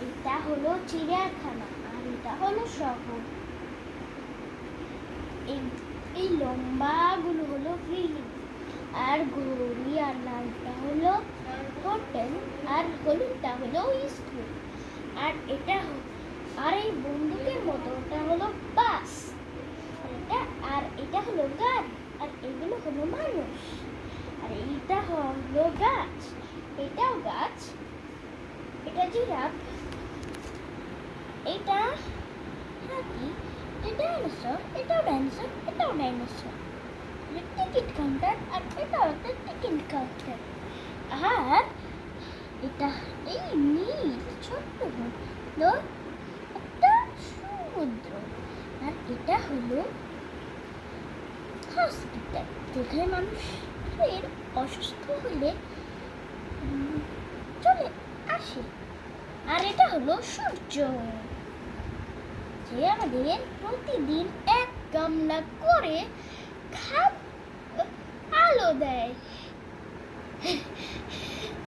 এটা হলো চিড়িয়াখানা আর এটা হলো শহর। এই লম্বাগুলো হলো বিল্ডিং, আর গড়ি আর লালটা হলো হোটেল, আর হলুদটা হলো স্কুল। আর এটা আর এই বন্দুকের মতো ওটা হলো বাস। আর এটা হলো গাড়ি, আর এগুলো হলো মানুষ। আর এইটা হলো গাছ, এটাও গাছ। এটা জিরাফ, এটা হাতি, এটা ডাইনোসর, এটাও ডাইনোসর, এটাও ডাইনোসর। টিকিট কাউন্টার, আর এটাও একটা টিকিট কাউন্টার। আর এটা এই নীল ছোট্ট হলো একটা সমুদ্র। আর এটা হলো হসপিটাল, যেখানে মানুষের অসুস্থ হলে চলে আসে। আর এটা হলো সূর্য, যে আমাদের প্রতিদিন এক গামলা করে আলো দেয়।